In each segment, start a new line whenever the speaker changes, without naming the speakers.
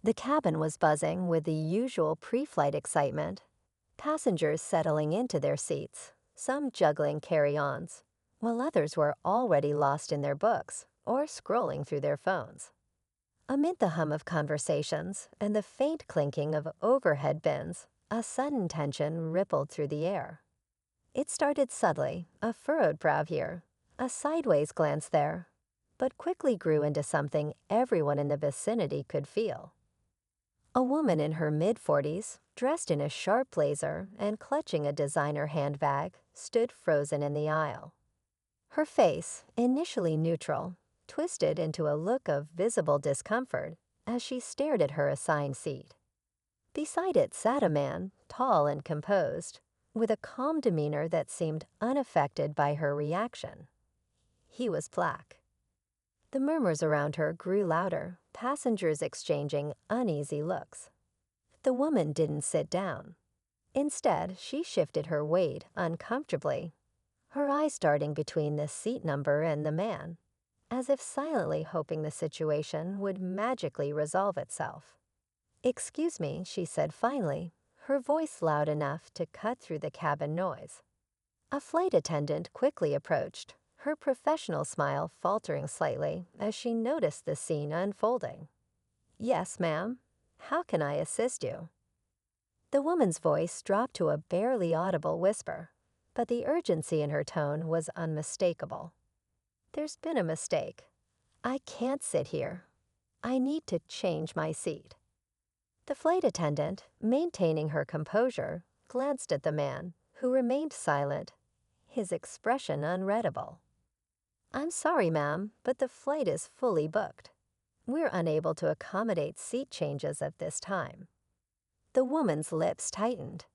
The cabin was buzzing with the usual pre-flight excitement, passengers settling into their seats, some juggling carry-ons, while others were already lost in their books or scrolling through their phones. Amid the hum of conversations and the faint clinking of overhead bins, a sudden tension rippled through the air. It started subtly, a furrowed brow here, a sideways glance there, but quickly grew into something everyone in the vicinity could feel. A woman in her mid-40s, dressed in a sharp blazer and clutching a designer handbag, stood frozen in the aisle. Her face, initially neutral, twisted into a look of visible discomfort as she stared at her assigned seat. Beside it sat a man, tall and composed, with a calm demeanor that seemed unaffected by her reaction. He was black. The murmurs around her grew louder, passengers exchanging uneasy looks. The woman didn't sit down. Instead, she shifted her weight uncomfortably, her eyes darting between the seat number and the man, as if silently hoping the situation would magically resolve itself. "Excuse me," she said finally, her voice loud enough to cut through the cabin noise. A flight attendant quickly approached, her professional smile faltering slightly as she noticed the scene unfolding. "Yes, ma'am. How can I assist you?" The woman's voice dropped to a barely audible whisper, but the urgency in her tone was unmistakable. "There's been a mistake. I can't sit here. I need to change my seat." The flight attendant, maintaining her composure, glanced at the man, who remained silent, his expression unreadable. "I'm sorry, ma'am, but the flight is fully booked. We're unable to accommodate seat changes at this time." The woman's lips tightened.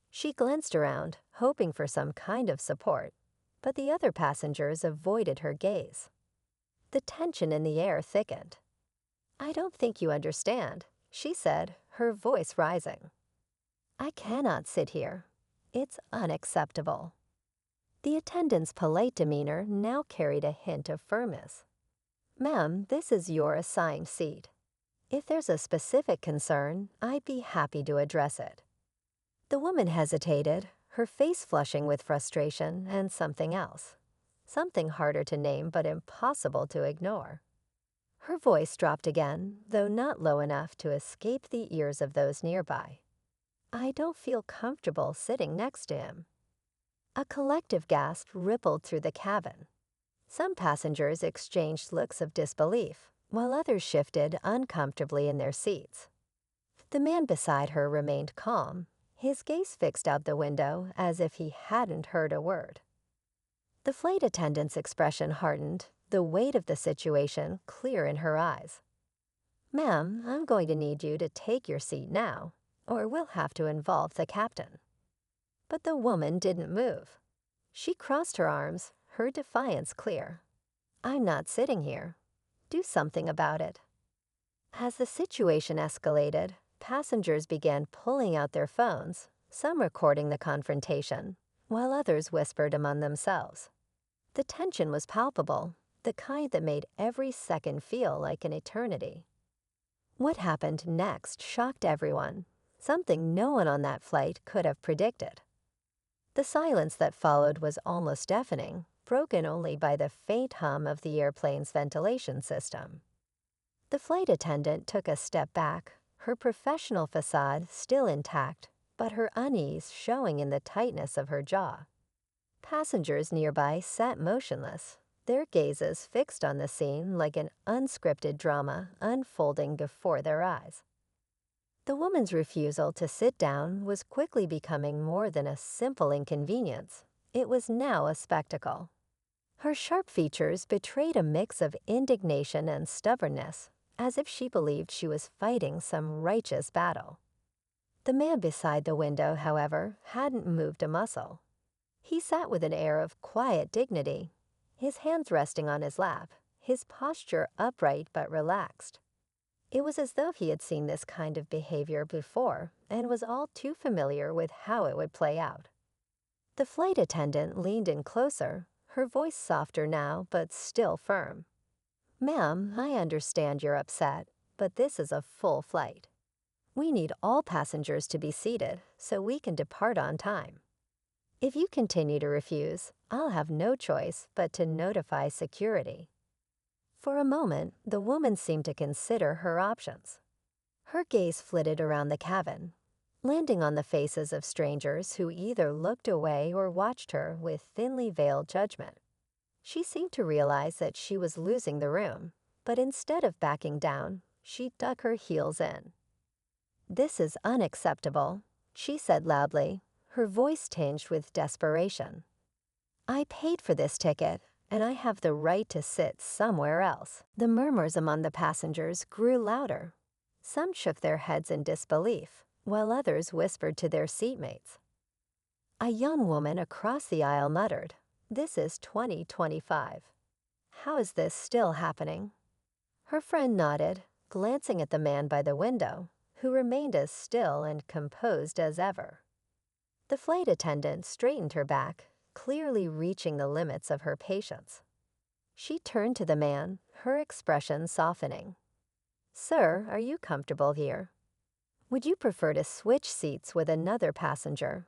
She glanced around, hoping for some kind of support, but the other passengers avoided her gaze. The tension in the air thickened. "I don't think you understand," she said, her voice rising. "I cannot sit here. It's unacceptable." The attendant's polite demeanor now carried a hint of firmness. "Ma'am, this is your assigned seat. If there's a specific concern, I'd be happy to address it." The woman hesitated, her face flushing with frustration and something else. Something harder to name but impossible to ignore. Her voice dropped again, though not low enough to escape the ears of those nearby. "I don't feel comfortable sitting next to him." A collective gasp rippled through the cabin. Some passengers exchanged looks of disbelief, while others shifted uncomfortably in their seats. The man beside her remained calm, his gaze fixed out the window as if he hadn't heard a word. The flight attendant's expression hardened, the weight of the situation clear in her eyes. "Ma'am, I'm going to need you to take your seat now, or we'll have to involve the captain." But the woman didn't move. She crossed her arms, her defiance clear. "I'm not sitting here. Do something about it." As the situation escalated, passengers began pulling out their phones, some recording the confrontation, while others whispered among themselves. The tension was palpable, the kind that made every second feel like an eternity. What happened next shocked everyone, something no one on that flight could have predicted. The silence that followed was almost deafening, broken only by the faint hum of the airplane's ventilation system. The flight attendant took a step back, her professional facade still intact, but her unease showing in the tightness of her jaw. Passengers nearby sat motionless, their gazes fixed on the scene like an unscripted drama unfolding before their eyes. The woman's refusal to sit down was quickly becoming more than a simple inconvenience. It was now a spectacle. Her sharp features betrayed a mix of indignation and stubbornness, as if she believed she was fighting some righteous battle. The man beside the window, however, hadn't moved a muscle. He sat with an air of quiet dignity, his hands resting on his lap, his posture upright but relaxed. It was as though he had seen this kind of behavior before and was all too familiar with how it would play out. The flight attendant leaned in closer, her voice softer now but still firm. "Ma'am, I understand you're upset, but this is a full flight. We need all passengers to be seated so we can depart on time. If you continue to refuse, I'll have no choice but to notify security." For a moment, the woman seemed to consider her options. Her gaze flitted around the cabin, landing on the faces of strangers who either looked away or watched her with thinly veiled judgment. She seemed to realize that she was losing the room, but instead of backing down, she dug her heels in. "This is unacceptable," she said loudly, her voice tinged with desperation. "I paid for this ticket, and I have the right to sit somewhere else." The murmurs among the passengers grew louder. Some shook their heads in disbelief, while others whispered to their seatmates. A young woman across the aisle muttered, "This is 2025. How is this still happening?" Her friend nodded, glancing at the man by the window, who remained as still and composed as ever. The flight attendant straightened her back, clearly reaching the limits of her patience. She turned to the man, her expression softening. "Sir, are you comfortable here? Would you prefer to switch seats with another passenger?"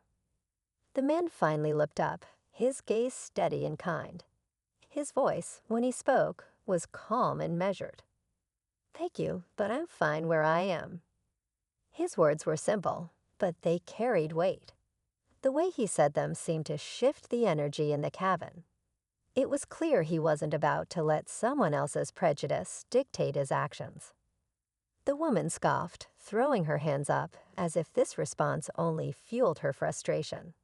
The man finally looked up, his gaze steady and kind. His voice, when he spoke, was calm and measured. "Thank you, but I'm fine where I am." His words were simple, but they carried weight. The way he said them seemed to shift the energy in the cabin. It was clear he wasn't about to let someone else's prejudice dictate his actions. The woman scoffed, throwing her hands up as if this response only fueled her frustration.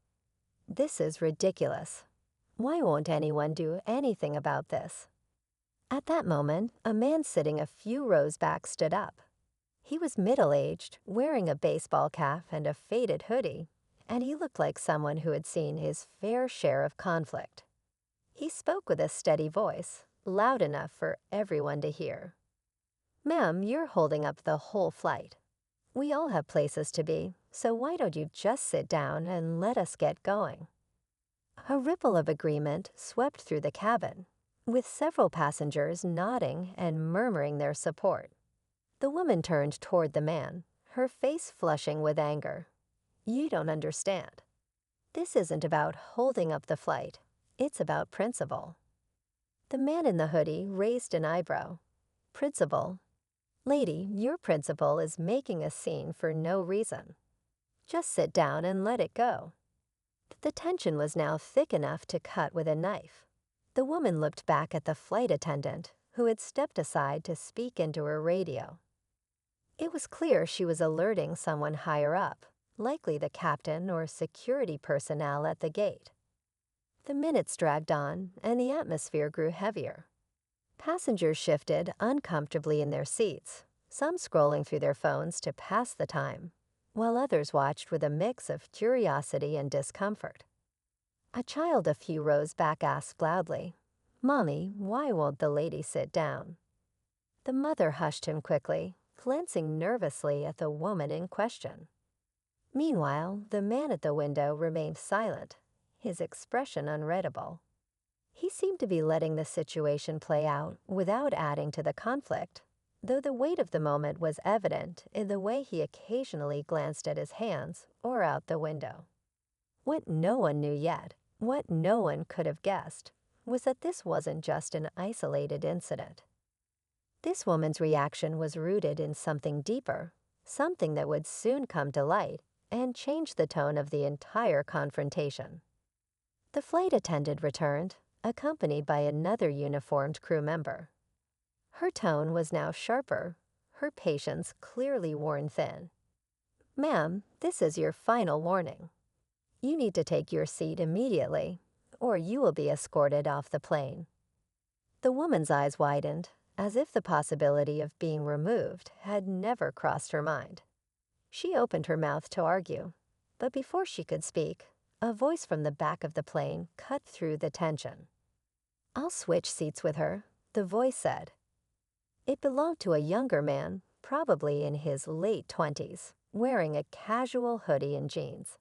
"This is ridiculous. Why won't anyone do anything about this?" At that moment, a man sitting a few rows back stood up. He was middle-aged, wearing a baseball cap and a faded hoodie, and he looked like someone who had seen his fair share of conflict. He spoke with a steady voice, loud enough for everyone to hear. "Ma'am, you're holding up the whole flight. We all have places to be, so why don't you just sit down and let us get going?" A ripple of agreement swept through the cabin, with several passengers nodding and murmuring their support. The woman turned toward the man, her face flushing with anger. "You don't understand. This isn't about holding up the flight. It's about principle." The man in the hoodie raised an eyebrow. "Principle? Lady, your principle is making a scene for no reason. Just sit down and let it go." The tension was now thick enough to cut with a knife. The woman looked back at the flight attendant, who had stepped aside to speak into her radio. It was clear she was alerting someone higher up, likely the captain or security personnel at the gate. The minutes dragged on, and the atmosphere grew heavier. Passengers shifted uncomfortably in their seats, some scrolling through their phones to pass the time, while others watched with a mix of curiosity and discomfort. A child a few rows back asked loudly, "Mommy, why won't the lady sit down?" The mother hushed him quickly, glancing nervously at the woman in question. Meanwhile, the man at the window remained silent, his expression unreadable. He seemed to be letting the situation play out without adding to the conflict, though the weight of the moment was evident in the way he occasionally glanced at his hands or out the window. What no one knew yet, what no one could have guessed, was that this wasn't just an isolated incident. This woman's reaction was rooted in something deeper, something that would soon come to light and change the tone of the entire confrontation. The flight attendant returned, accompanied by another uniformed crew member. Her tone was now sharper, her patience clearly worn thin. "Ma'am, this is your final warning. You need to take your seat immediately, or you will be escorted off the plane." The woman's eyes widened, as if the possibility of being removed had never crossed her mind. She opened her mouth to argue, but before she could speak, a voice from the back of the plane cut through the tension. "I'll switch seats with her," the voice said. It belonged to a younger man, probably in his late 20s, wearing a casual hoodie and jeans.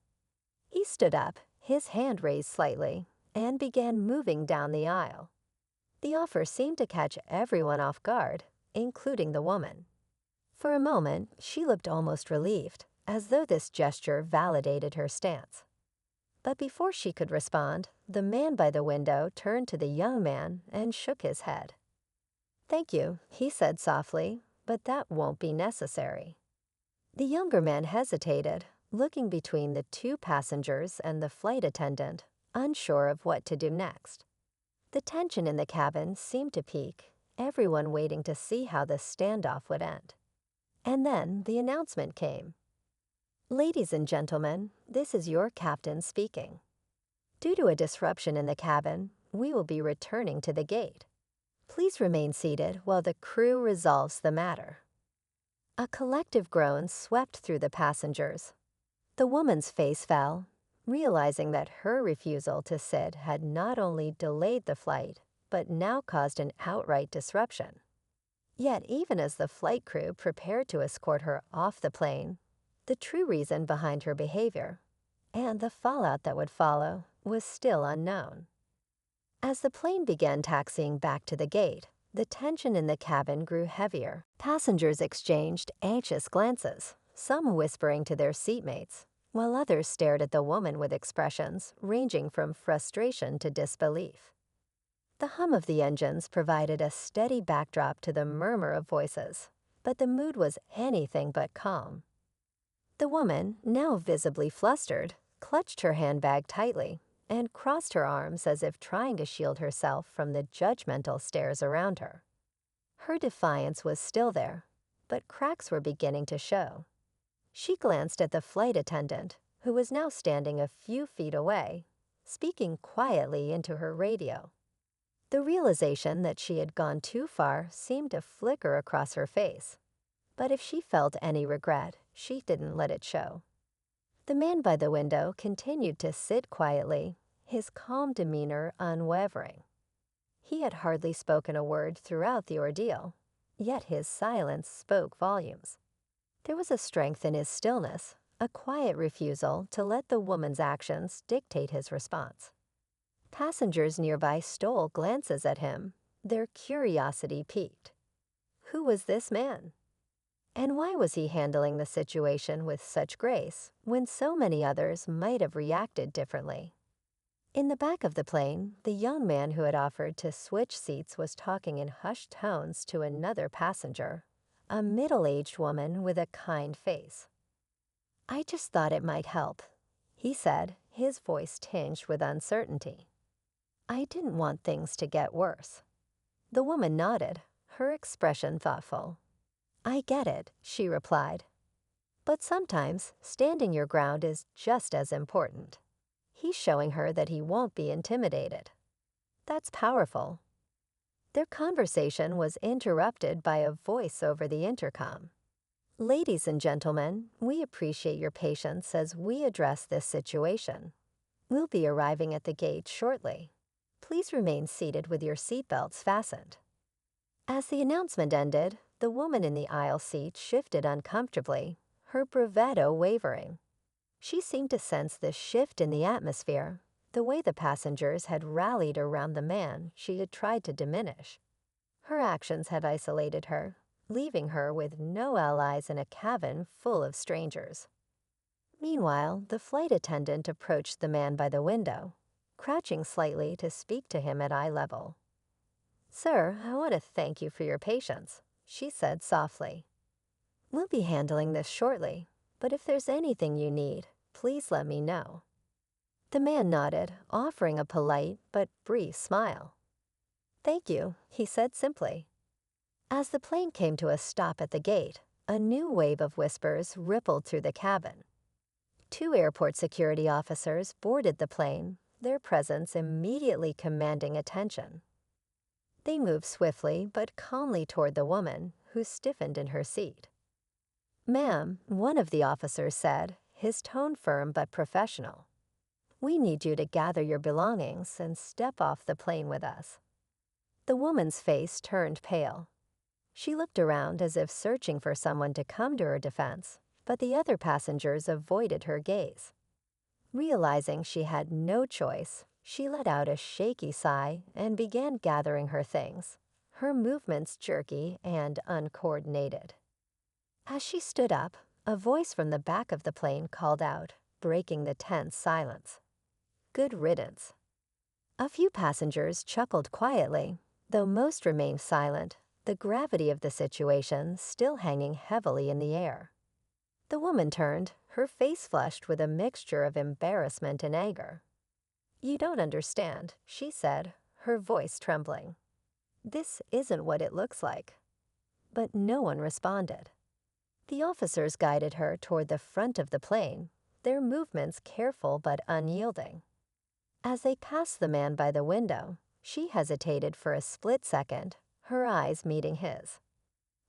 He stood up, his hand raised slightly, and began moving down the aisle. The offer seemed to catch everyone off guard, including the woman. For a moment, she looked almost relieved, as though this gesture validated her stance. But before she could respond, the man by the window turned to the young man and shook his head. "Thank you," he said softly, "but that won't be necessary." The younger man hesitated, looking between the two passengers and the flight attendant, unsure of what to do next. The tension in the cabin seemed to peak, everyone waiting to see how the standoff would end. And then the announcement came. "Ladies and gentlemen, this is your captain speaking. Due to a disruption in the cabin, we will be returning to the gate. Please remain seated while the crew resolves the matter." A collective groan swept through the passengers. The woman's face fell, realizing that her refusal to sit had not only delayed the flight, but now caused an outright disruption. Yet even as the flight crew prepared to escort her off the plane, the true reason behind her behavior, and the fallout that would follow, was still unknown. As the plane began taxiing back to the gate, the tension in the cabin grew heavier. Passengers exchanged anxious glances, some whispering to their seatmates, while others stared at the woman with expressions ranging from frustration to disbelief. The hum of the engines provided a steady backdrop to the murmur of voices, but the mood was anything but calm. The woman, now visibly flustered, clutched her handbag tightly and crossed her arms as if trying to shield herself from the judgmental stares around her. Her defiance was still there, but cracks were beginning to show. She glanced at the flight attendant, who was now standing a few feet away, speaking quietly into her radio. The realization that she had gone too far seemed to flicker across her face, but if she felt any regret, she didn't let it show. The man by the window continued to sit quietly, his calm demeanor unwavering. He had hardly spoken a word throughout the ordeal, yet his silence spoke volumes. There was a strength in his stillness, a quiet refusal to let the woman's actions dictate his response. Passengers nearby stole glances at him, their curiosity piqued. Who was this man? And why was he handling the situation with such grace when so many others might have reacted differently? In the back of the plane, the young man who had offered to switch seats was talking in hushed tones to another passenger, a middle-aged woman with a kind face. "I just thought it might help," he said, his voice tinged with uncertainty. "I didn't want things to get worse." The woman nodded, her expression thoughtful. "I get it," she replied. "But sometimes standing your ground is just as important." He's showing her that he won't be intimidated. That's powerful. Their conversation was interrupted by a voice over the intercom. "Ladies and gentlemen, we appreciate your patience as we address this situation. We'll be arriving at the gate shortly. Please remain seated with your seatbelts fastened." As the announcement ended, the woman in the aisle seat shifted uncomfortably, her bravado wavering. She seemed to sense the shift in the atmosphere, the way the passengers had rallied around the man she had tried to diminish. Her actions had isolated her, leaving her with no allies in a cabin full of strangers. Meanwhile, the flight attendant approached the man by the window, crouching slightly to speak to him at eye level. "Sir, I want to thank you for your patience," she said softly. "We'll be handling this shortly, but if there's anything you need, please let me know." The man nodded, offering a polite but brief smile. "Thank you," he said simply. As the plane came to a stop at the gate, a new wave of whispers rippled through the cabin. 2 airport security officers boarded the plane, their presence immediately commanding attention. They moved swiftly but calmly toward the woman, who stiffened in her seat. "Ma'am," one of the officers said, his tone firm but professional. "We need you to gather your belongings and step off the plane with us." The woman's face turned pale. She looked around as if searching for someone to come to her defense, but the other passengers avoided her gaze. Realizing she had no choice, she let out a shaky sigh and began gathering her things, her movements jerky and uncoordinated. As she stood up, a voice from the back of the plane called out, breaking the tense silence. Good riddance. A few passengers chuckled quietly, though most remained silent, the gravity of the situation still hanging heavily in the air. The woman turned, her face flushed with a mixture of embarrassment and anger. "You don't understand," she said, her voice trembling. "This isn't what it looks like." But no one responded. The officers guided her toward the front of the plane, their movements careful but unyielding. As they passed the man by the window, she hesitated for a split second, her eyes meeting his.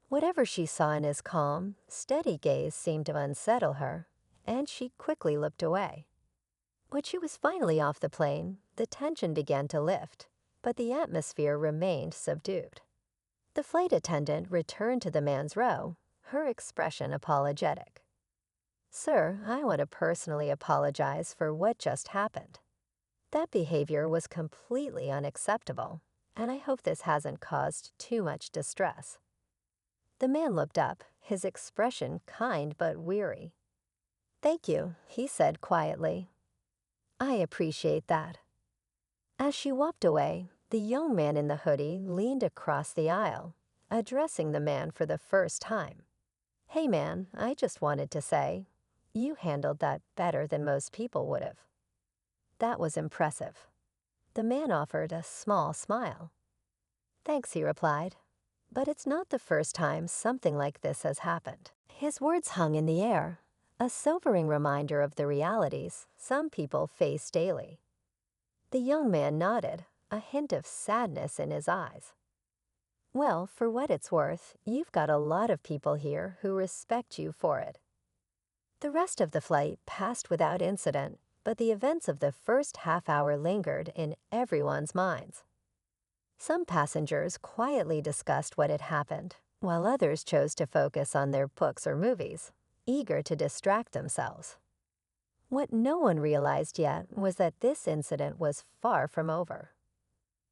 Whatever she saw in his calm, steady gaze seemed to unsettle her, and she quickly looked away. When she was finally off the plane, the tension began to lift, but the atmosphere remained subdued. The flight attendant returned to the man's row, her expression apologetic. "Sir, I want to personally apologize for what just happened. That behavior was completely unacceptable, and I hope this hasn't caused too much distress." The man looked up, his expression kind but weary. "Thank you," he said quietly. "I appreciate that." As she walked away, the young man in the hoodie leaned across the aisle, addressing the man for the first time. "Hey man, I just wanted to say, you handled that better than most people would have." That was impressive. The man offered a small smile. "Thanks," he replied. "But it's not the first time something like this has happened." His words hung in the air, a sobering reminder of the realities some people face daily. The young man nodded, a hint of sadness in his eyes. "Well, for what it's worth, you've got a lot of people here who respect you for it." The rest of the flight passed without incident, but the events of the first half hour lingered in everyone's minds. Some passengers quietly discussed what had happened, while others chose to focus on their books or movies, eager to distract themselves. What no one realized yet was that this incident was far from over.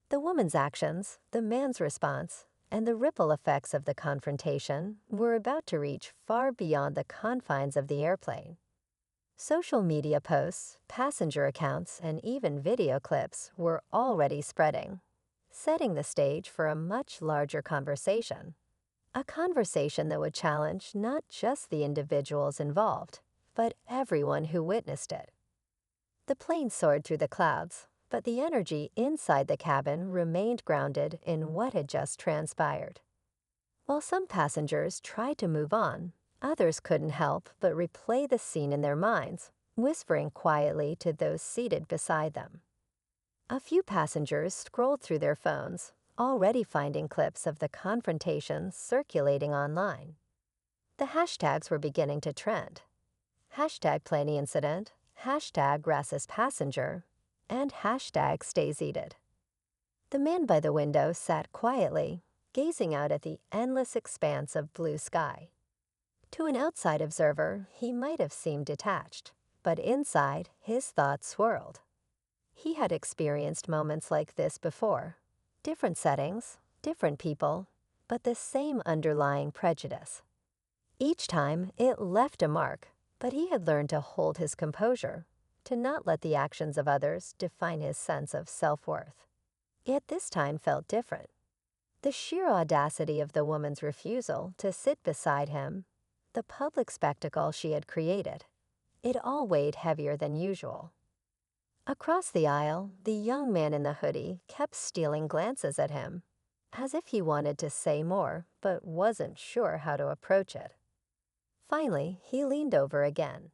The woman's actions, the man's response, and the ripple effects of the confrontation were about to reach far beyond the confines of the airplane. Social media posts, passenger accounts, and even video clips were already spreading, setting the stage for a much larger conversation. A conversation that would challenge not just the individuals involved, but everyone who witnessed it. The plane soared through the clouds, but the energy inside the cabin remained grounded in what had just transpired. While some passengers tried to move on, others couldn't help but replay the scene in their minds, whispering quietly to those seated beside them. A few passengers scrolled through their phones, already finding clips of the confrontation circulating online. The hashtags were beginning to trend. Hashtag plane incident, hashtag racist passenger, and hashtag stay seated. The man by the window sat quietly, gazing out at the endless expanse of blue sky. To an outside observer, he might have seemed detached, but inside, his thoughts swirled. He had experienced moments like this before. Different settings, different people, but the same underlying prejudice. Each time, it left a mark, but he had learned to hold his composure, to not let the actions of others define his sense of self-worth. Yet this time felt different. The sheer audacity of the woman's refusal to sit beside him, the public spectacle she had created, it all weighed heavier than usual. Across the aisle, the young man in the hoodie kept stealing glances at him, as if he wanted to say more but wasn't sure how to approach it. Finally, he leaned over again.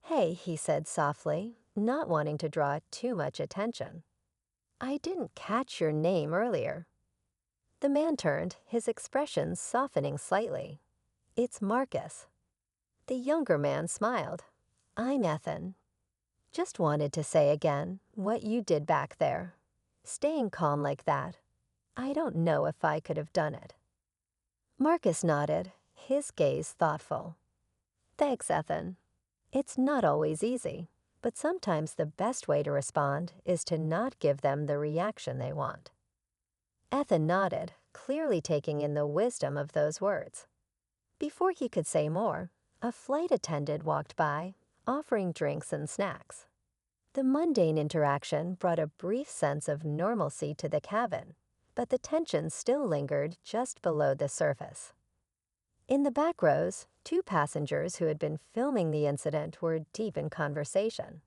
"Hey," he said softly, not wanting to draw too much attention. "I didn't catch your name earlier." The man turned, his expression softening slightly. "It's Marcus." The younger man smiled. "I'm Ethan. Just wanted to say again what you did back there. Staying calm like that. I don't know if I could have done it." Marcus nodded, his gaze thoughtful. "Thanks, Ethan. It's not always easy, but sometimes the best way to respond is to not give them the reaction they want." Ethan nodded, clearly taking in the wisdom of those words. Before he could say more, a flight attendant walked by, offering drinks and snacks. The mundane interaction brought a brief sense of normalcy to the cabin, but the tension still lingered just below the surface. In the back rows, two passengers who had been filming the incident were deep in conversation.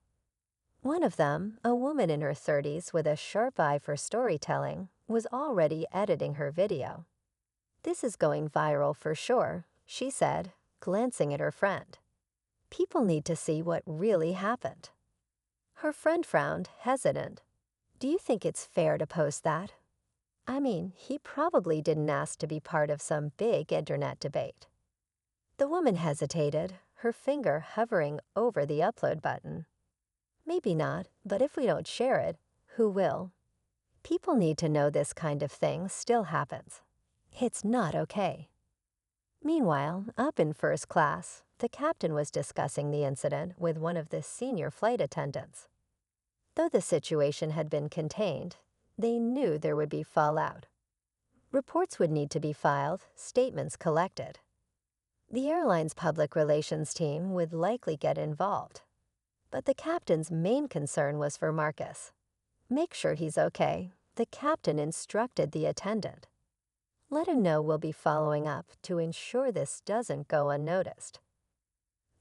One of them, a woman in her 30s with a sharp eye for storytelling, was already editing her video. "This is going viral for sure," she said, glancing at her friend. "People need to see what really happened." Her friend frowned, hesitant. "Do you think it's fair to post that? I mean, he probably didn't ask to be part of some big internet debate." The woman hesitated, her finger hovering over the upload button. "Maybe not, but if we don't share it, who will? People need to know this kind of thing still happens. It's not okay." Meanwhile, up in first class, the captain was discussing the incident with one of the senior flight attendants. Though the situation had been contained, they knew there would be fallout. Reports would need to be filed, statements collected. The airline's public relations team would likely get involved. But the captain's main concern was for Marcus. "Make sure he's okay," the captain instructed the attendant. "Let him know we'll be following up to ensure this doesn't go unnoticed."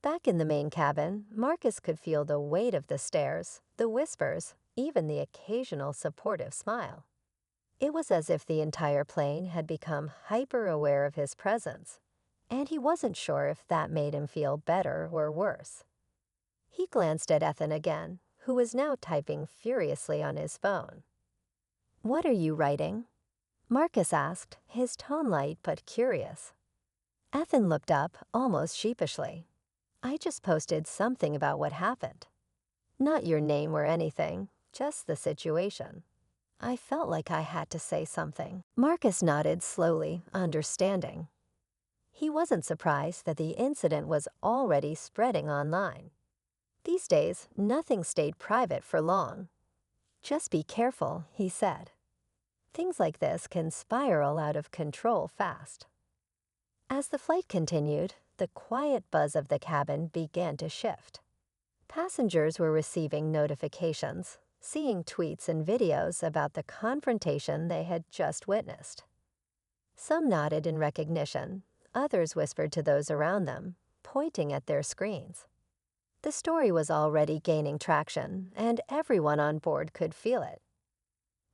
Back in the main cabin, Marcus could feel the weight of the stares, the whispers, even the occasional supportive smile. It was as if the entire plane had become hyper-aware of his presence, and he wasn't sure if that made him feel better or worse. He glanced at Ethan again, who was now typing furiously on his phone. "What are you writing?" Marcus asked, his tone light but curious. Ethan looked up, almost sheepishly. "I just posted something about what happened. Not your name or anything, just the situation. I felt like I had to say something." Marcus nodded slowly, understanding. He wasn't surprised that the incident was already spreading online. These days, nothing stayed private for long. "Just be careful," he said. "Things like this can spiral out of control fast." As the flight continued, the quiet buzz of the cabin began to shift. Passengers were receiving notifications, seeing tweets and videos about the confrontation they had just witnessed. Some nodded in recognition, others whispered to those around them, pointing at their screens. The story was already gaining traction, and everyone on board could feel it.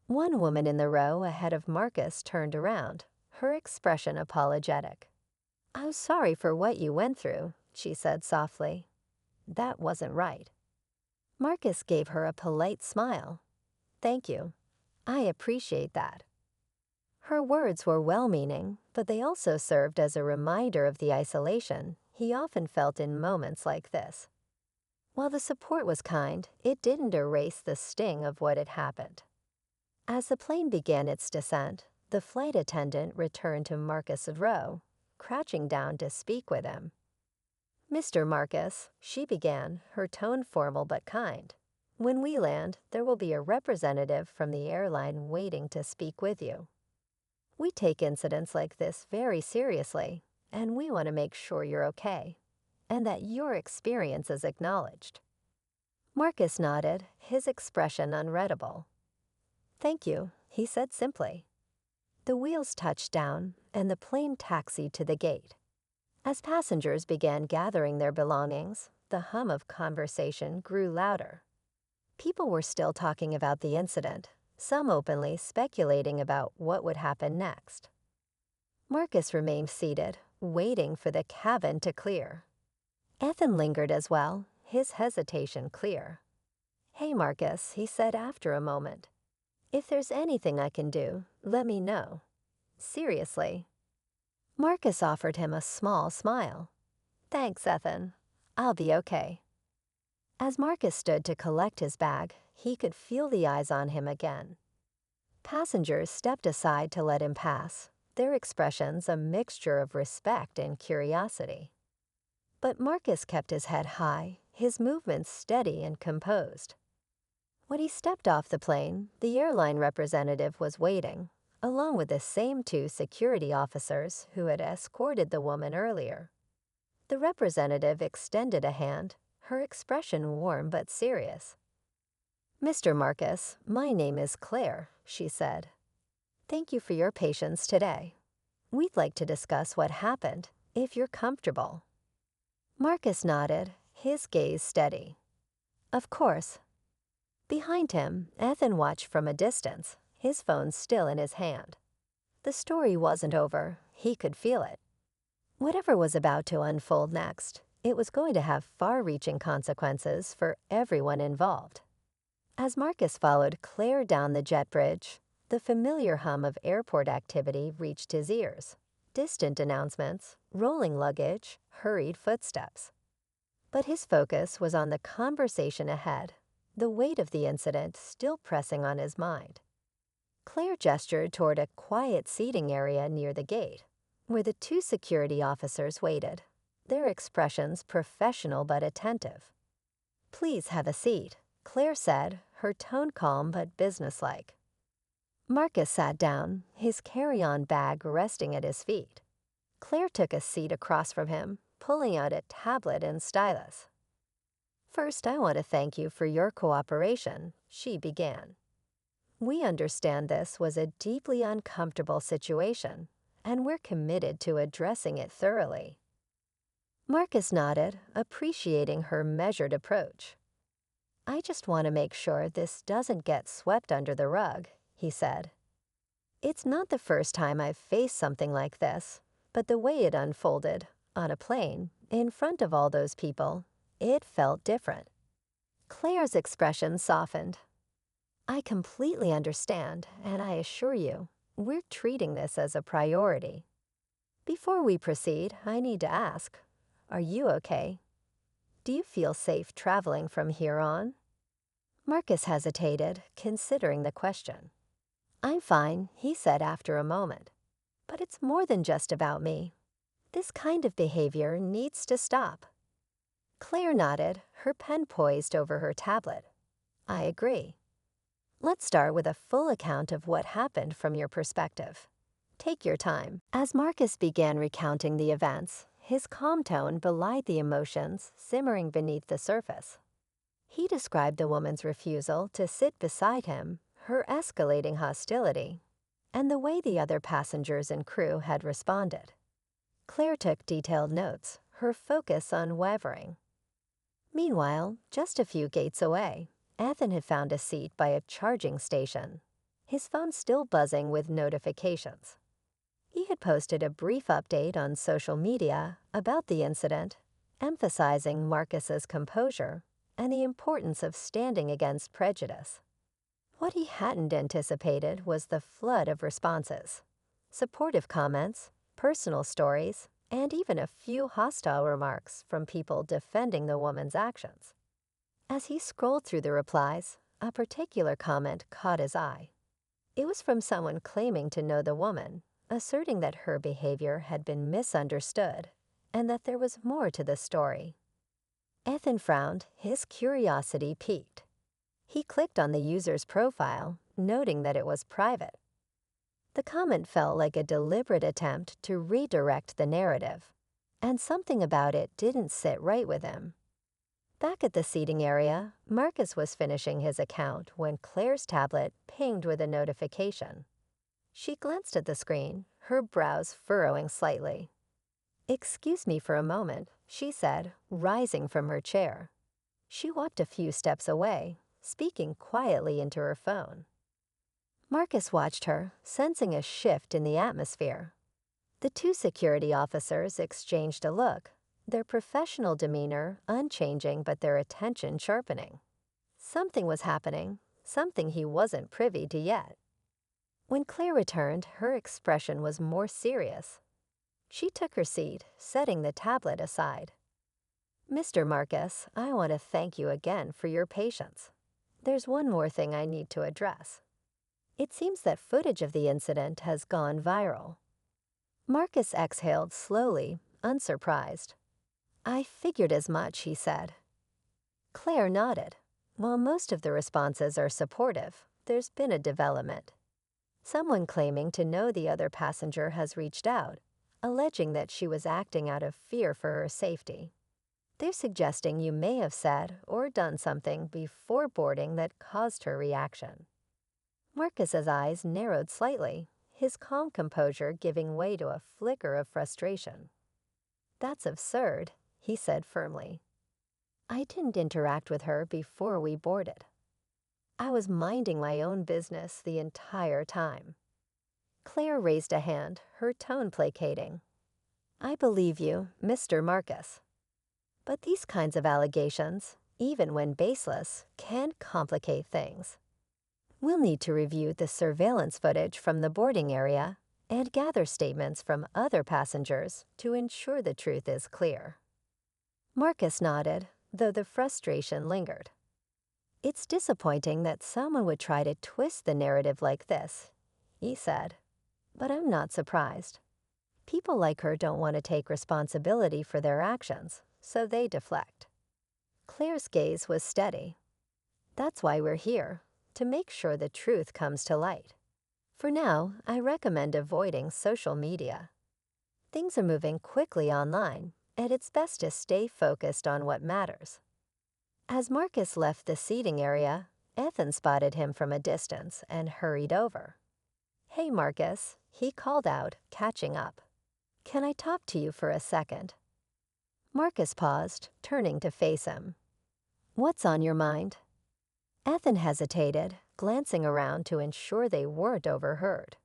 One woman in the row ahead of Marcus turned around, her expression apologetic. "I'm sorry for what you went through," she said softly. "That wasn't right." Marcus gave her a polite smile. "Thank you. I appreciate that." Her words were well-meaning, but they also served as a reminder of the isolation he often felt in moments like this. While the support was kind, it didn't erase the sting of what had happened. As the plane began its descent, the flight attendant returned to Marcus's row, crouching down to speak with him. "Mr. Marcus," she began, her tone formal but kind. "When we land, there will be a representative from the airline waiting to speak with you. We take incidents like this very seriously, and we want to make sure you're okay, and that your experience is acknowledged." Marcus nodded, his expression unreadable. "Thank you," he said simply. The wheels touched down, and the plane taxied to the gate. As passengers began gathering their belongings, the hum of conversation grew louder. People were still talking about the incident, some openly speculating about what would happen next. Marcus remained seated, waiting for the cabin to clear. Ethan lingered as well, his hesitation clear. "Hey, Marcus," he said after a moment. "If there's anything I can do, let me know. Seriously." Marcus offered him a small smile. "Thanks, Ethan. I'll be okay." As Marcus stood to collect his bag, he could feel the eyes on him again. Passengers stepped aside to let him pass, their expressions a mixture of respect and curiosity. But Marcus kept his head high, his movements steady and composed. When he stepped off the plane, the airline representative was waiting, along with the same two security officers who had escorted the woman earlier. The representative extended a hand, her expression warm but serious. "Mr. Marcus, my name is Claire," she said. "Thank you for your patience today. We'd like to discuss what happened, if you're comfortable." Marcus nodded, his gaze steady. "Of course." Behind him, Ethan watched from a distance, his phone still in his hand. The story wasn't over, he could feel it. Whatever was about to unfold next, it was going to have far-reaching consequences for everyone involved. As Marcus followed Claire down the jet bridge, the familiar hum of airport activity reached his ears. Distant announcements, rolling luggage, hurried footsteps. But his focus was on the conversation ahead, the weight of the incident still pressing on his mind. Claire gestured toward a quiet seating area near the gate, where the two security officers waited, their expressions professional but attentive. "Please have a seat," Claire said, her tone calm but businesslike. Marcus sat down, his carry-on bag resting at his feet. Claire took a seat across from him, pulling out a tablet and stylus. "First, I want to thank you for your cooperation," she began. "We understand this was a deeply uncomfortable situation, and we're committed to addressing it thoroughly." Marcus nodded, appreciating her measured approach. "I just want to make sure this doesn't get swept under the rug," he said. "It's not the first time I've faced something like this, but the way it unfolded, on a plane, in front of all those people, it felt different." Claire's expression softened. "I completely understand, and I assure you, we're treating this as a priority. Before we proceed, I need to ask, are you okay? Do you feel safe traveling from here on?" Marcus hesitated, considering the question. "I'm fine," he said after a moment. "But it's more than just about me. This kind of behavior needs to stop." Claire nodded, her pen poised over her tablet. "I agree. Let's start with a full account of what happened from your perspective. Take your time." As Marcus began recounting the events, his calm tone belied the emotions simmering beneath the surface. He described the woman's refusal to sit beside him, her escalating hostility, and the way the other passengers and crew had responded. Claire took detailed notes, her focus unwavering. Meanwhile, just a few gates away, Ethan had found a seat by a charging station, his phone still buzzing with notifications. He had posted a brief update on social media about the incident, emphasizing Marcus's composure and the importance of standing against prejudice. What he hadn't anticipated was the flood of responses, supportive comments, personal stories, and even a few hostile remarks from people defending the woman's actions. As he scrolled through the replies, a particular comment caught his eye. It was from someone claiming to know the woman, asserting that her behavior had been misunderstood and that there was more to the story. Ethan frowned, his curiosity piqued. He clicked on the user's profile, noting that it was private. The comment felt like a deliberate attempt to redirect the narrative, and something about it didn't sit right with him. Back at the seating area, Marcus was finishing his account when Claire's tablet pinged with a notification. She glanced at the screen, her brows furrowing slightly. "Excuse me for a moment," she said, rising from her chair. She walked a few steps away, speaking quietly into her phone. Marcus watched her, sensing a shift in the atmosphere. The two security officers exchanged a look, their professional demeanor unchanging but their attention sharpening. Something was happening, something he wasn't privy to yet. When Claire returned, her expression was more serious. She took her seat, setting the tablet aside. "Mr. Marcus, I want to thank you again for your patience. There's one more thing I need to address. It seems that footage of the incident has gone viral." Marcus exhaled slowly, unsurprised. "I figured as much," he said. Claire nodded. "While most of the responses are supportive, there's been a development. Someone claiming to know the other passenger has reached out, alleging that she was acting out of fear for her safety. They're suggesting you may have said or done something before boarding that caused her reaction. Marcus's eyes narrowed slightly, his calm composure giving way to a flicker of frustration. "That's absurd," he said firmly. "I didn't interact with her before we boarded. I was minding my own business the entire time." Claire raised a hand, her tone placating. "I believe you, Mr. Marcus. But these kinds of allegations, even when baseless, can complicate things. We'll need to review the surveillance footage from the boarding area and gather statements from other passengers to ensure the truth is clear." Marcus nodded, though the frustration lingered. "It's disappointing that someone would try to twist the narrative like this," he said. "But I'm not surprised. People like her don't want to take responsibility for their actions, so they deflect." Claire's gaze was steady. "That's why we're here, to make sure the truth comes to light. For now, I recommend avoiding social media. Things are moving quickly online, and it's best to stay focused on what matters." As Marcus left the seating area, Ethan spotted him from a distance and hurried over. "Hey, Marcus," he called out, catching up. "Can I talk to you for a second?" Marcus paused, turning to face him. "What's on your mind?" Ethan hesitated, glancing around to ensure they weren't overheard.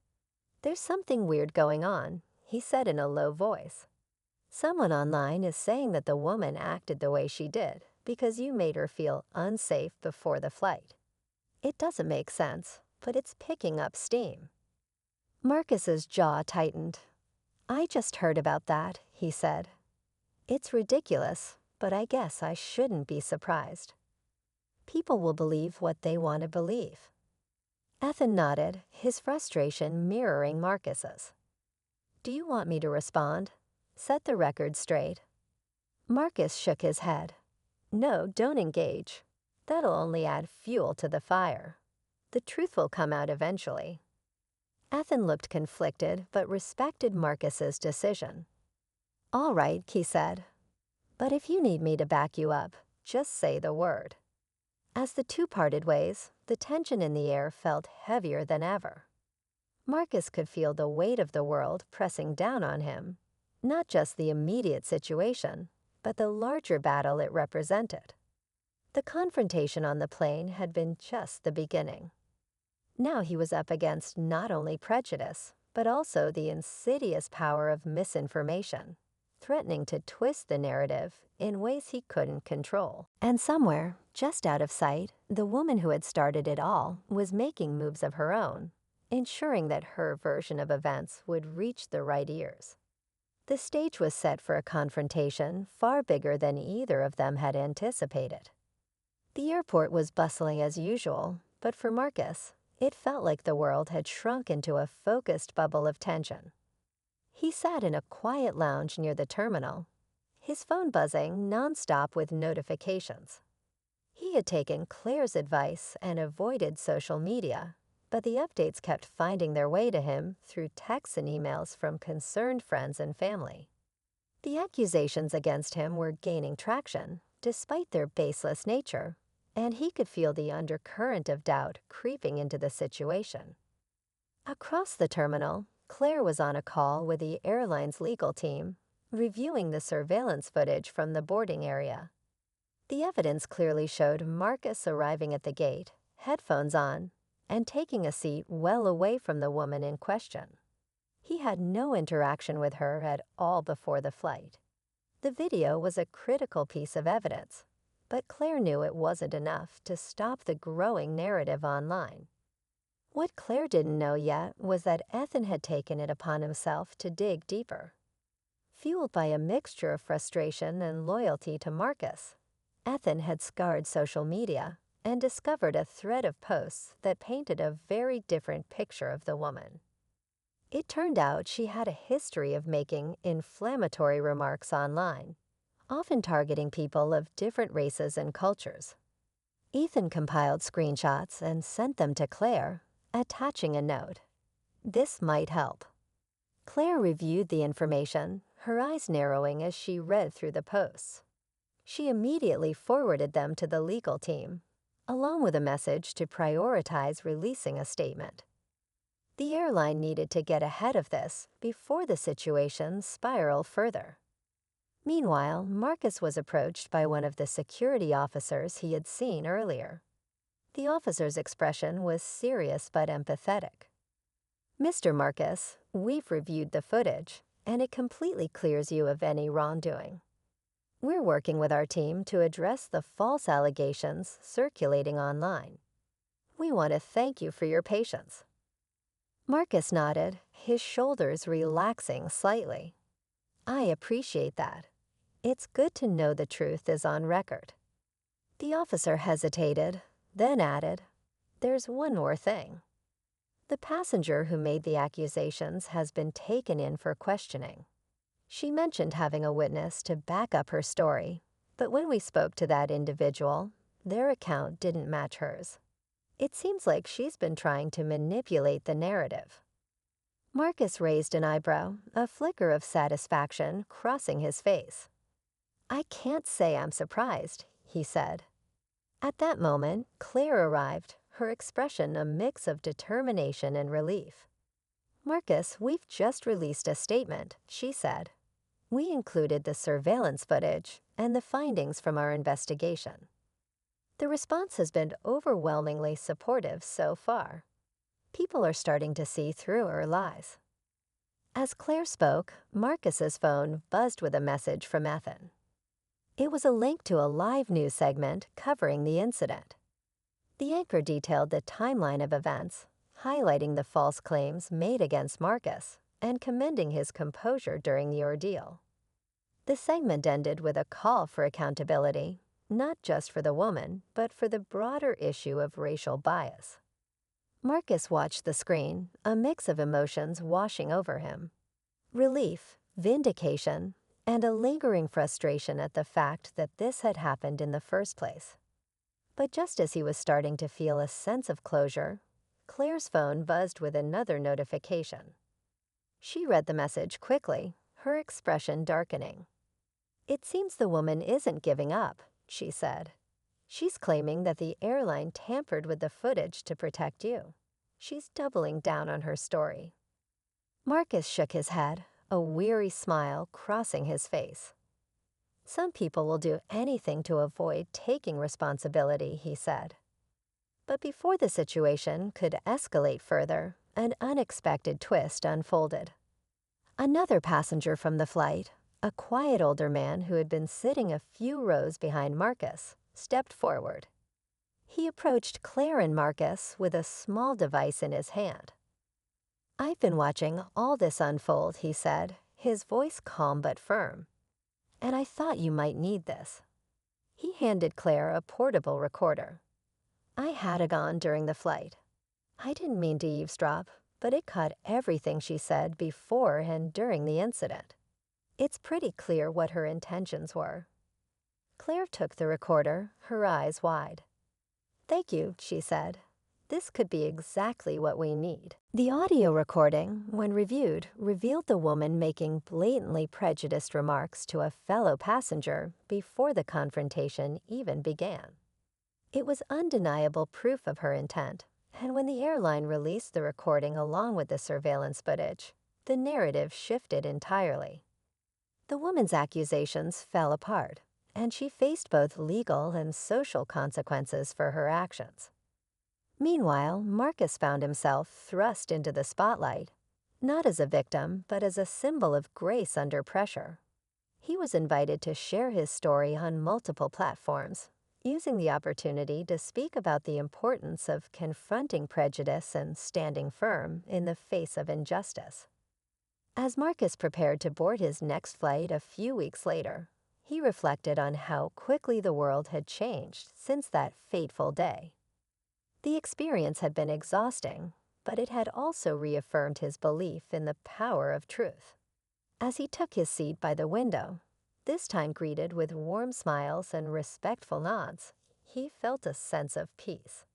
"There's something weird going on," he said in a low voice. "Someone online is saying that the woman acted the way she did because you made her feel unsafe before the flight. It doesn't make sense, but it's picking up steam." Marcus's jaw tightened. "I just heard about that," he said. "It's ridiculous, but I guess I shouldn't be surprised. People will believe what they want to believe." Ethan nodded, his frustration mirroring Marcus's. "Do you want me to respond? Set the record straight?" Marcus shook his head. "No, don't engage. That'll only add fuel to the fire. The truth will come out eventually." Ethan looked conflicted but respected Marcus's decision. "All right," he said. "But if you need me to back you up, just say the word." As the two parted ways, the tension in the air felt heavier than ever. Marcus could feel the weight of the world pressing down on him, not just the immediate situation, but the larger battle it represented. The confrontation on the plane had been just the beginning. Now he was up against not only prejudice, but also the insidious power of misinformation, threatening to twist the narrative in ways he couldn't control. And somewhere, just out of sight, the woman who had started it all was making moves of her own, ensuring that her version of events would reach the right ears. The stage was set for a confrontation far bigger than either of them had anticipated. The airport was bustling as usual, but for Marcus, it felt like the world had shrunk into a focused bubble of tension. He sat in a quiet lounge near the terminal, his phone buzzing nonstop with notifications. He had taken Claire's advice and avoided social media, but the updates kept finding their way to him through texts and emails from concerned friends and family. The accusations against him were gaining traction, despite their baseless nature, and he could feel the undercurrent of doubt creeping into the situation. Across the terminal, Claire was on a call with the airline's legal team, reviewing the surveillance footage from the boarding area. The evidence clearly showed Marcus arriving at the gate, headphones on, and taking a seat well away from the woman in question. He had no interaction with her at all before the flight. The video was a critical piece of evidence, but Claire knew it wasn't enough to stop the growing narrative online. What Claire didn't know yet was that Ethan had taken it upon himself to dig deeper. Fueled by a mixture of frustration and loyalty to Marcus, Ethan had scoured social media and discovered a thread of posts that painted a very different picture of the woman. It turned out she had a history of making inflammatory remarks online, often targeting people of different races and cultures. Ethan compiled screenshots and sent them to Claire, attaching a note. This might help. Claire reviewed the information, her eyes narrowing as she read through the posts. She immediately forwarded them to the legal team, along with a message to prioritize releasing a statement. The airline needed to get ahead of this before the situation spiraled further. Meanwhile, Marcus was approached by one of the security officers he had seen earlier. The officer's expression was serious but empathetic. "Mr. Marcus, we've reviewed the footage, and it completely clears you of any wrongdoing. We're working with our team to address the false allegations circulating online. We want to thank you for your patience." Marcus nodded, his shoulders relaxing slightly. "I appreciate that. It's good to know the truth is on record." The officer hesitated, then added, "There's one more thing. The passenger who made the accusations has been taken in for questioning. She mentioned having a witness to back up her story, but when we spoke to that individual, their account didn't match hers. It seems like she's been trying to manipulate the narrative." Marcus raised an eyebrow, a flicker of satisfaction crossing his face. "I can't say I'm surprised," he said. At that moment, Claire arrived, her expression a mix of determination and relief. "Marcus, we've just released a statement," she said. "We included the surveillance footage and the findings from our investigation. The response has been overwhelmingly supportive so far. People are starting to see through her lies." As Claire spoke, Marcus's phone buzzed with a message from Ethan. It was a link to a live news segment covering the incident. The anchor detailed the timeline of events, highlighting the false claims made against Marcus and commending his composure during the ordeal. The segment ended with a call for accountability, not just for the woman, but for the broader issue of racial bias. Marcus watched the screen, a mix of emotions washing over him. Relief, vindication, and a lingering frustration at the fact that this had happened in the first place. But just as he was starting to feel a sense of closure, Claire's phone buzzed with another notification. She read the message quickly, her expression darkening. "It seems the woman isn't giving up," she said. "She's claiming that the airline tampered with the footage to protect you. She's doubling down on her story." Marcus shook his head, a weary smile crossing his face. "Some people will do anything to avoid taking responsibility," he said. But before the situation could escalate further, an unexpected twist unfolded. Another passenger from the flight, a quiet older man who had been sitting a few rows behind Marcus, stepped forward. He approached Claire and Marcus with a small device in his hand. "I've been watching all this unfold," he said, his voice calm but firm. "And I thought you might need this." He handed Claire a portable recorder. "I had it on during the flight. I didn't mean to eavesdrop, but it caught everything she said before and during the incident. It's pretty clear what her intentions were." Claire took the recorder, her eyes wide. "Thank you," she said. "This could be exactly what we need." The audio recording, when reviewed, revealed the woman making blatantly prejudiced remarks to a fellow passenger before the confrontation even began. It was undeniable proof of her intent, and when the airline released the recording along with the surveillance footage, the narrative shifted entirely. The woman's accusations fell apart, and she faced both legal and social consequences for her actions. Meanwhile, Marcus found himself thrust into the spotlight, not as a victim, but as a symbol of grace under pressure. He was invited to share his story on multiple platforms, using the opportunity to speak about the importance of confronting prejudice and standing firm in the face of injustice. As Marcus prepared to board his next flight a few weeks later, he reflected on how quickly the world had changed since that fateful day. The experience had been exhausting, but it had also reaffirmed his belief in the power of truth. As he took his seat by the window, this time greeted with warm smiles and respectful nods, he felt a sense of peace.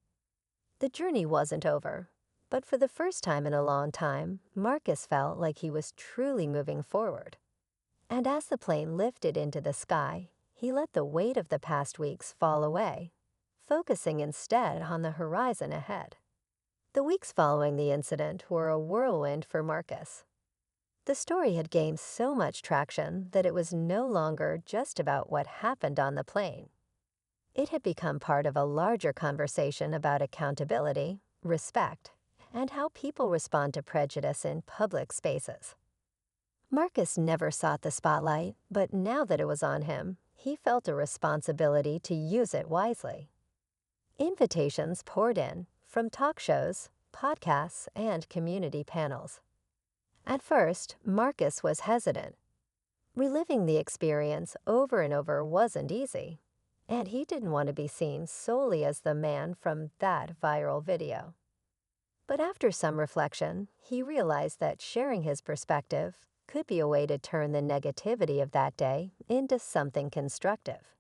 The journey wasn't over, But for the first time in a long time, Marcus felt like he was truly moving forward. And as the plane lifted into the sky, he let the weight of the past weeks fall away, focusing instead on the horizon ahead. The weeks following the incident were a whirlwind for Marcus. The story had gained so much traction that it was no longer just about what happened on the plane. It had become part of a larger conversation about accountability, respect, and how people respond to prejudice in public spaces. Marcus never sought the spotlight, but now that it was on him, he felt a responsibility to use it wisely. Invitations poured in from talk shows, podcasts, and community panels. At first, Marcus was hesitant. Reliving the experience over and over wasn't easy, and he didn't want to be seen solely as the man from that viral video. But after some reflection, he realized that sharing his perspective could be a way to turn the negativity of that day into something constructive.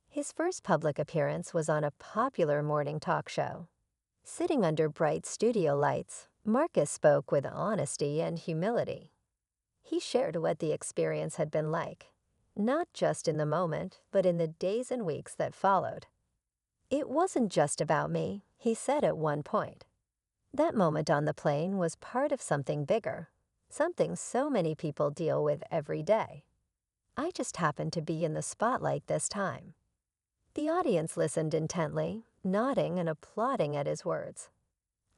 His first public appearance was on a popular morning talk show. Sitting under bright studio lights, Marcus spoke with honesty and humility. He shared what the experience had been like, not just in the moment, but in the days and weeks that followed. "It wasn't just about me," he said at one point. That moment on the plane was part of something bigger, something so many people deal with every day. "I just happened to be in the spotlight this time." The audience listened intently, nodding and applauding at his words.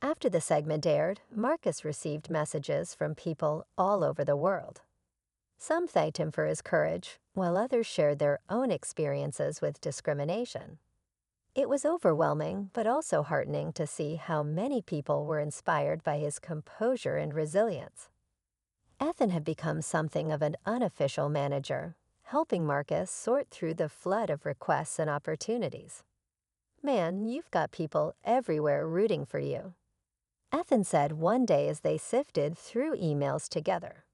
After the segment aired, Marcus received messages from people all over the world. Some thanked him for his courage, while others shared their own experiences with discrimination. It was overwhelming, but also heartening to see how many people were inspired by his composure and resilience. Ethan had become something of an unofficial manager, helping Marcus sort through the flood of requests and opportunities. "Man, you've got people everywhere rooting for you," Ethan said one day as they sifted through emails together.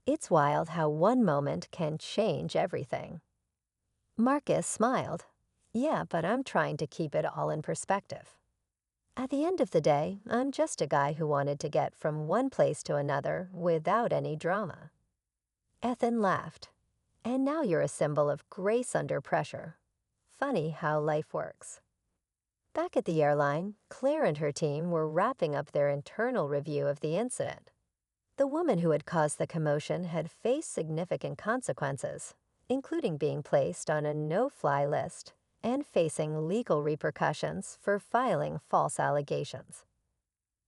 "It's wild how one moment can change everything." Marcus smiled. "Yeah, but I'm trying to keep it all in perspective. At the end of the day, I'm just a guy who wanted to get from one place to another without any drama." Ethan laughed. "And now you're a symbol of grace under pressure. Funny how life works." Back at the airline, Claire and her team were wrapping up their internal review of the incident. The woman who had caused the commotion had faced significant consequences, including being placed on a no-fly list and facing legal repercussions for filing false allegations.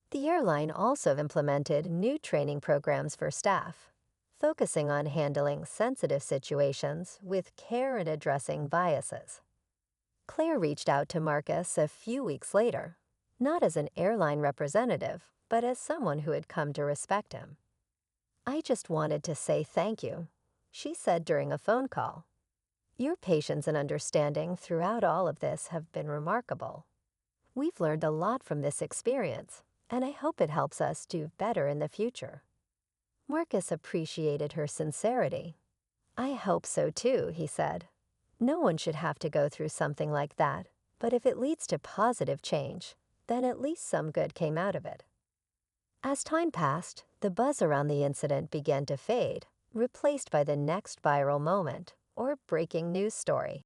The airline also implemented new training programs for staff, focusing on handling sensitive situations with care and addressing biases. Claire reached out to Marcus a few weeks later, not as an airline representative, but as someone who had come to respect him. "I just wanted to say thank you," she said during a phone call. "Your patience and understanding throughout all of this have been remarkable. We've learned a lot from this experience, and I hope it helps us do better in the future." Marcus appreciated her sincerity. "I hope so too," he said. "No one should have to go through something like that, but if it leads to positive change, then at least some good came out of it." As time passed, the buzz around the incident began to fade, replaced by the next viral moment or breaking news story.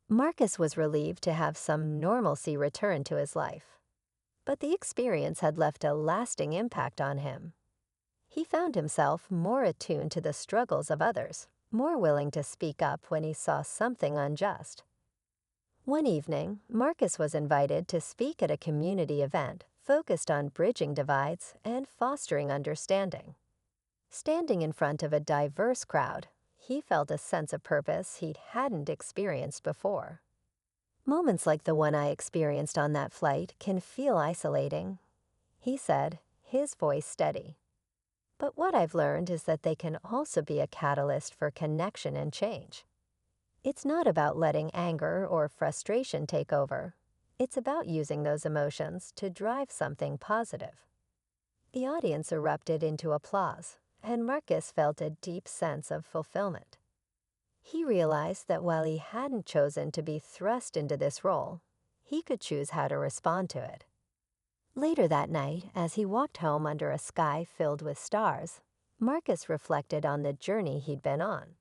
Marcus was relieved to have some normalcy return to his life. But the experience had left a lasting impact on him. He found himself more attuned to the struggles of others, more willing to speak up when he saw something unjust. One evening, Marcus was invited to speak at a community event focused on bridging divides and fostering understanding. Standing in front of a diverse crowd, he felt a sense of purpose he hadn't experienced before. "Moments like the one I experienced on that flight can feel isolating," he said, his voice steady. "But what I've learned is that they can also be a catalyst for connection and change. It's not about letting anger or frustration take over. It's about using those emotions to drive something positive." The audience erupted into applause, and Marcus felt a deep sense of fulfillment. He realized that while he hadn't chosen to be thrust into this role, he could choose how to respond to it. Later that night, as he walked home under a sky filled with stars, Marcus reflected on the journey he'd been on.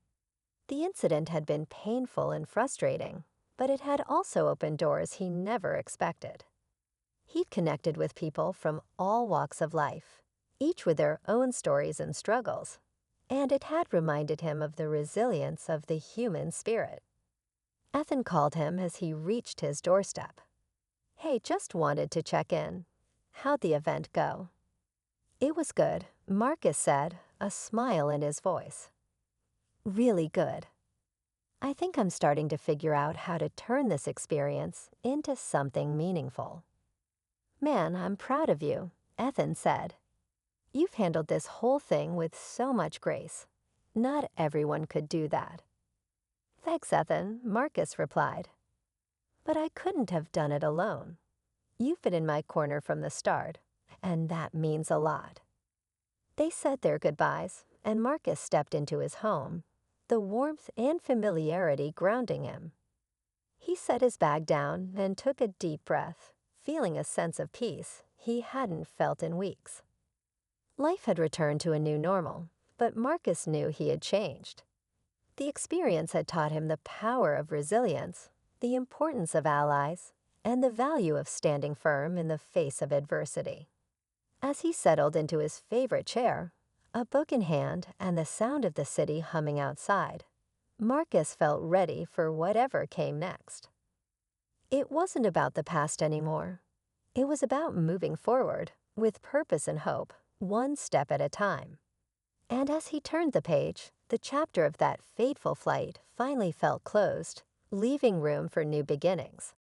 The incident had been painful and frustrating, but it had also opened doors he never expected. He'd connected with people from all walks of life, each with their own stories and struggles, and it had reminded him of the resilience of the human spirit. Ethan called him as he reached his doorstep. "Hey, just wanted to check in. How'd the event go?" "It was good," Marcus said, a smile in his voice. "Really good. I think I'm starting to figure out how to turn this experience into something meaningful." "Man, I'm proud of you," Ethan said. "You've handled this whole thing with so much grace. Not everyone could do that." "Thanks, Ethan," Marcus replied. "But I couldn't have done it alone. You've been in my corner from the start, and that means a lot." They said their goodbyes, and Marcus stepped into his home, the warmth and familiarity grounding him. He set his bag down and took a deep breath, feeling a sense of peace he hadn't felt in weeks. Life had returned to a new normal, but Marcus knew he had changed. The experience had taught him the power of resilience, the importance of allies, and the value of standing firm in the face of adversity. As he settled into his favorite chair, a book in hand and the sound of the city humming outside, Marcus felt ready for whatever came next. It wasn't about the past anymore. It was about moving forward, with purpose and hope, one step at a time. And as he turned the page, the chapter of that fateful flight finally felt closed, leaving room for new beginnings.